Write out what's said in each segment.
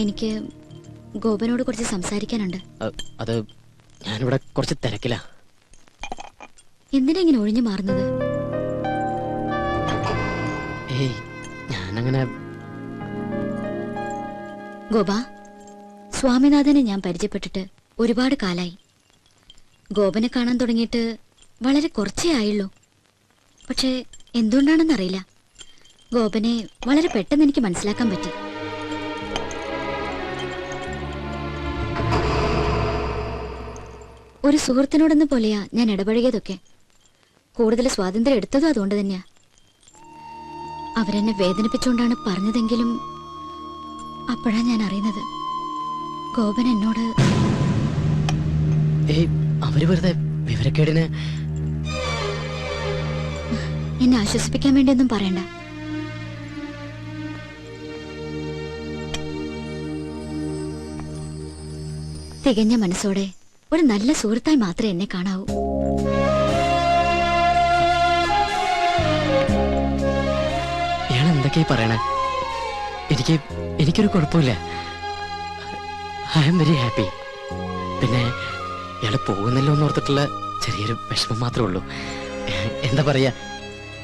എനിക്ക് ഗോപനോട് കുറച്ച് സംസാരിക്കാനുണ്ട്. അത് ഞാനിവിടെ കുറച്ച് തിരക്കിലാ. എന്തിനാ ഇങ്ങനെ ഒഴിഞ്ഞു മാറുന്നത്? ഏയ് ഞാനങ്ങനെ. ഗോപ, സ്വാമിനാഥനെ ഞാൻ പരിചയപ്പെട്ടിട്ട് ഒരുപാട് കാലായി. ഗോപനെ കാണാൻ തുടങ്ങിയിട്ട് വളരെ കുറച്ചേ ആയുള്ളൂ. പക്ഷേ എന്തുകൊണ്ടാണെന്നറിയില്ല, ഗോപനെ വളരെ പെട്ടെന്ന് എനിക്ക് മനസ്സിലാക്കാൻ പറ്റി. ഒരു സുഹൃത്തിനോടെന്ന പോലെയാ ഞാൻ ഇടപഴകിയതൊക്കെ. കൂടുതൽ സ്വാതന്ത്ര്യം എടുത്തതും അതുകൊണ്ട് തന്നെയാ. അവരെന്നെ വേദനിപ്പിച്ചുകൊണ്ടാണ് പറഞ്ഞതെങ്കിലും അപ്പോഴാ ഞാൻ അറിയുന്നത് ഗോപൻ എന്നോട്. അവര് വെറുതെ വിവരക്കേടിന്. എന്നെ ആശ്വസിപ്പിക്കാൻ വേണ്ടിയൊന്നും പറയണ്ട. തികഞ്ഞ മനസ്സോടെ ഒരു നല്ല സുഹൃത്തായി മാത്രമേ എന്നെ കാണാവൂ. ഇയാൾ എന്തൊക്കെയാ പറയണേ? എനിക്കൊരു കുഴപ്പമില്ല. I am very happy. പിന്നെ ഇയാള് പോകുന്നല്ലോ എന്നോർത്തിട്ടുള്ള ചെറിയൊരു വിഷമം മാത്രമേ ഉള്ളൂ. എന്താ പറയാ,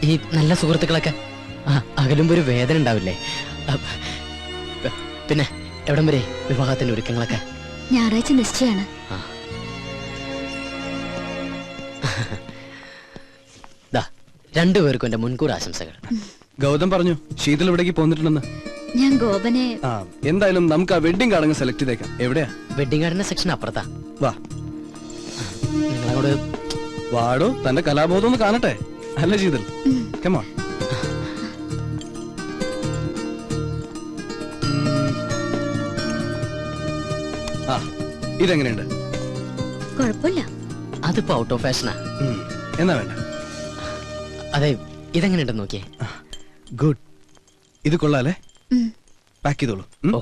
ഈ നല്ല സുഹൃത്തുക്കളൊക്കെ അകലുമ്പോ ഒരു വേദന ഉണ്ടാവില്ലേ? പിന്നെ എവിടം വരെ വിവാഹത്തിന്റെ ഒരുക്കങ്ങളൊക്കെ? ഞായറാഴ്ച നിശ്ചയാണ്. രണ്ടുപേർക്കും എന്റെ മുൻകൂർ ആശംസകൾ. ഗൗതം പറഞ്ഞു ശീതൽ ഇവിടേക്ക് പോന്നിട്ടുണ്ടെന്ന്. ഞാൻ ഗോപനെ. എന്തായാലും നമുക്ക് ആ വെഡിങ് കാർഡ് സെലക്ട് ചെയ്തേക്കാം. എവിടെയാ? വെഡിങ് കാർഡിന്റെ സെക്ഷൻ അപ്പുറത്താ. വാ, നിങ്ങളോട് വാടോ, തന്റെ കലാബോധം ഒന്ന് കാണട്ടെ. അല്ല ശീതൽ, come on. ഇതെങ്ങനെയുണ്ട്? കുഴപ്പമില്ല. അതിപ്പോ ഔട്ട് ഓഫ് ഫാഷനാ. എന്നാ വേണ്ട? അതെ, ഇതെങ്ങനെയുണ്ടെന്ന് നോക്കിയേ. ഗുഡ്, ഇത് കൊള്ളാലേ? പാക്ക് ചെയ്തോളൂ. ഓ,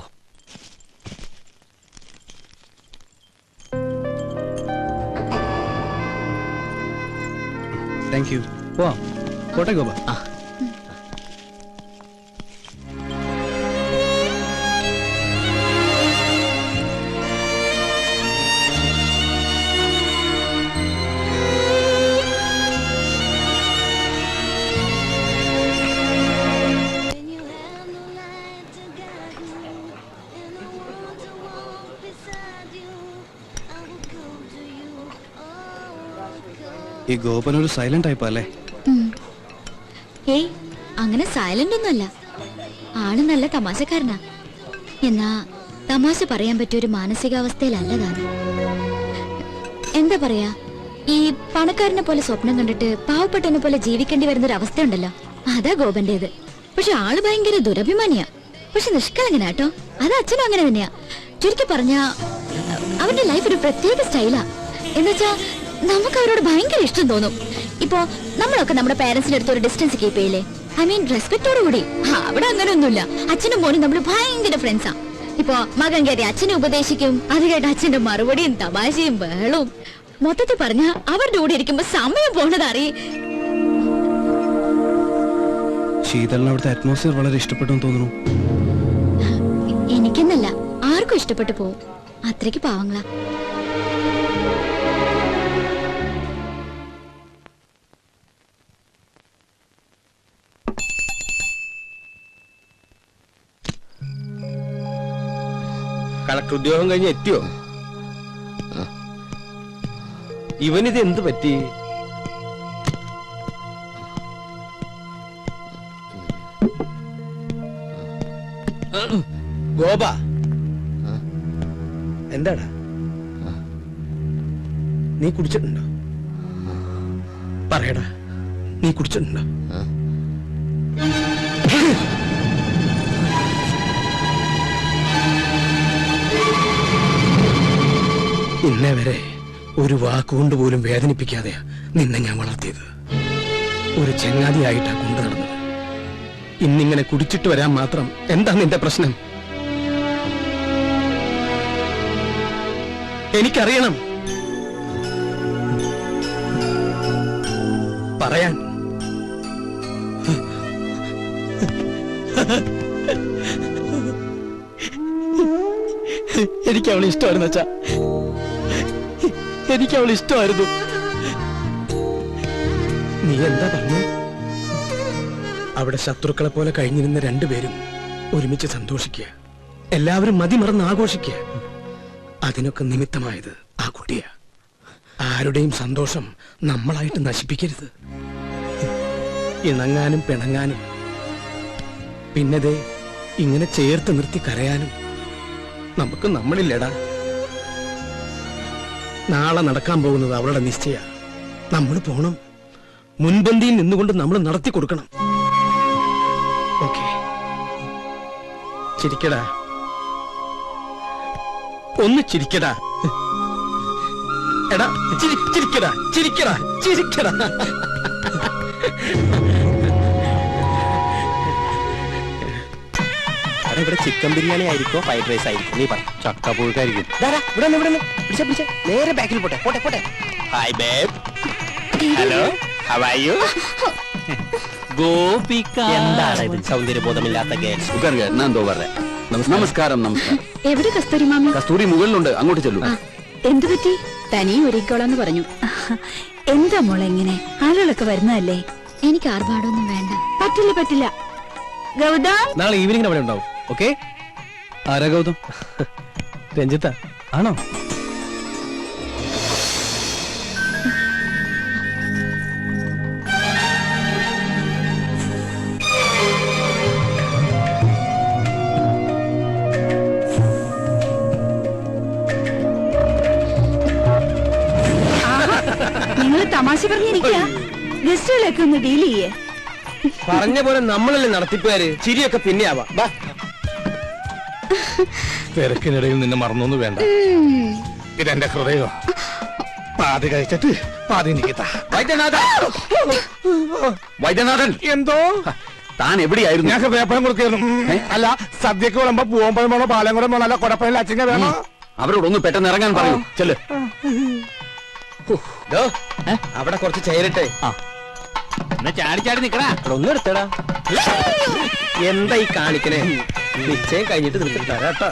താങ്ക് യു. പോവാം. കോട്ടെ ഗോപ. ഈ ഗോപൻ ഒരു സൈലന്റ് ടൈപ്പ് അല്ലേ? ഏയ്, അങ്ങനെ സൈലന്റ് ഒന്നുമല്ല. ആള് നല്ല തമാശക്കാരനാ. എന്നാ തമാശ പറയാൻ പറ്റിയൊരു മാനസികാവസ്ഥയിലല്ല താൻ. എന്താ പറയാ, ഈ പണക്കാരനെ പോലെ സ്വപ്നം കണ്ടിട്ട് പാവപ്പെട്ടവനെ പോലെ ജീവിക്കേണ്ടി വരുന്ന ഒരു അവസ്ഥ ഉണ്ടല്ലോ, അതാ ഗോപന്റേത്. പക്ഷെ ആള് ഭയങ്കര ദുരഭിമാനിയാ. പക്ഷെ നിഷ്കളങ്കനാട്ടോ. അത് അച്ഛനും അങ്ങനെ തന്നെയാ. ചുരുക്കി പറഞ്ഞ അവന്റെ ലൈഫ് ഒരു പ്രത്യേക സ്റ്റൈലാ. എന്നുവെച്ചാ നമുക്ക് അവരോട് ഭയങ്കര ഇഷ്ടം തോന്നും. ഇപ്പോ നമ്മളൊക്കെ നമ്മുടെ പേരൻസിന്റെ അടുത്ത് ഒരു ഡിസ്റ്റൻസ് കീപ്പ് ചെയ്യില്ലേ? ഐ മീൻ റെസ്പെക്ടോട് കൂടി. അവിടെ അങ്ങനെ ഒന്നുമില്ല. അച്ഛനും മോനും നമ്മൾ ഭയങ്കര ഫ്രണ്ട്സാ. ഇപ്പോ മകൻ കയറി അച്ഛനെ ഉപദേശിക്കും, അത് കേട്ട് അച്ഛന്റെ മറുപടിയും തമാശയും ബഹളവും. മൊത്തത്തിൽ പറഞ്ഞ അവരുടെ കൂടെ ഇരിക്കുമ്പോ സമയം പോണത് അറിയും. ശീതളിന് അവിടുത്തെ അറ്റ്മോസ്ഫിയർ വളരെ ഇഷ്ടപ്പെട്ടു തോന്നുന്നു. എനിക്കെന്നല്ല, ആർക്കും ഇഷ്ടപ്പെട്ടു പോവും. അത്രയ്ക്ക് പാവങ്ങളാ. കളക്ടർ ഉദ്യോഗം കഴിഞ്ഞ് എത്തിയോ? ഇവനിത് എന്ത് പറ്റി? ഗോപ, എന്താടാ നീ കുടിച്ചിട്ടുണ്ടോ? പറയടാ, നീ കുടിച്ചിട്ടുണ്ടോ? ഇന്നേ വരെ ഒരു വാക്കുകൊണ്ട് പോലും വേദനിപ്പിക്കാതെയാ നിന്നെ ഞാൻ വളർത്തിയത്. ഒരു ചങ്ങാതിയായിട്ടാ കൊണ്ടു നടന്നത്. ഇന്നിങ്ങനെ കുടിച്ചിട്ട് വരാൻ മാത്രം എന്താ നിന്റെ പ്രശ്നം? എനിക്കറിയണം. പറയാൻ എനിക്ക് അവളെ ഇഷ്ടമായിരുന്നു അച്ഛാ, എനിക്ക് അവളെ ഇഷ്ടമായിരുന്നു. നീ എന്താ പറഞ്ഞു? അവിടെ ശത്രുക്കളെ പോലെ കഴിഞ്ഞിരുന്ന രണ്ടുപേരും ഒരുമിച്ച് സന്തോഷിക്കുക, എല്ലാവരും മതിമറന്ന് ആഘോഷിക്കുക. അതിനൊക്കെ നിമിത്തമായത് ആ കുട്ടിയാ. ആരുടെയും സന്തോഷം നമ്മളായിട്ട് നശിപ്പിക്കരുത്. ഇണങ്ങാനും പിണങ്ങാനും പിന്നതേ ഇങ്ങനെ ചേർത്ത് നിർത്തി കരയാനും നമുക്ക് നമ്മളില്ലടാ. നാളെ നടക്കാൻ പോകുന്നത് അവളുടെ നിശ്ചയ. നമ്മൾ പോണം, മുൻപന്തിയിൽ നിന്നുകൊണ്ട് നമ്മൾ നടത്തി കൊടുക്കണം. ഓക്കെ, ചിരിക്കടാ, ഒന്ന് ചിരിക്കടാ. എടാ ചിരിക്കടാ, ചിരിക്കടാ, ചിരിക്കടാ. ഇവിടെ ചിക്കൻ ബിരിയാണി ആയിരിക്കോ ഫ്രൈഡ് റൈസ് ആയിരിക്കും? നീ പറ. ചക്കപ്പുഴുക്കായിരിക്കും. ഇവിടെ നേരെ ബാക്കിൽ പോട്ടെ പോട്ടെ പോട്ടെ. Hi babe. Hello, how are you? Gopika എന്താണ് ഇത് സൗന്ദര്യബോധമില്ലാത്ത ഗേൾസ്? നമസ്കാരം. നമസ്കാരം. എവിടെ കസ്തൂരി മാമി? കസ്തൂരി മുകളിലുണ്ട്, അങ്ങോട്ട് ചെല്ലൂ. എന്തു പറ്റി? തനിയെ ഒരുക്കോളാന്ന് പറഞ്ഞു. എന്താ മോളെ ഇങ്ങനെ? ആളുകളൊക്കെ വരുന്നതല്ലേ? എനിക്ക് ആർഭാടൊന്നും വേണ്ട. പറ്റില്ല പറ്റില്ല. ഗൗതം, നാളെ ഈവനിങ് അവിടെ ഉണ്ടാവും. ഓക്കെ? ആരാ ഗൗതം? രഞ്ജിത്ത ആണോ? നിങ്ങൾ തമാശ പറഞ്ഞിരിക്കുക. ഗസ്റ്റുകളൊക്കെ ഒന്ന് ഡീൽ ചെയ്യേ. പറഞ്ഞ പോലെ നമ്മളല്ലേ നടത്തിപ്പുകാര്. ചിരിയൊക്കെ പിന്നെ ആവാം. തിരക്കിനിടയിൽ നിന്നെ മറന്നൊന്നും വേണ്ട. ഇതെന്റെ ഹൃദയോ. പാതി കഴിച്ചിട്ട് പാതി നിൽക്കത്ത. വൈദ്യനാഥൻ, എന്തോ താൻ എവിടെയായിരുന്നു? ഞാൻ ഹൃദയപ്പഴം കൊടുക്കുന്നു. അല്ല, സദ്യക്ക് വിളമ്പോ പൂവമ്പഴം വേണോ പാലങ്കുളം വേണോ, അല്ല കൊടപ്പഴം അച്ചിങ്ങ വേണോ? അവരോടൊന്ന് പെട്ടെന്ന് ഇറങ്ങാൻ പറയൂ. ചെല്ല്. അവിടെ കുറച്ച് ചേരട്ടെ. ചാടി ചാടി നിക്കടാ. ഒന്ന് എടുത്തടാ. എന്താ ഈ കാണിക്കണേ? നിശ്ചയം കഴിഞ്ഞിട്ട് നിനക്ക് തരാട്ടോ.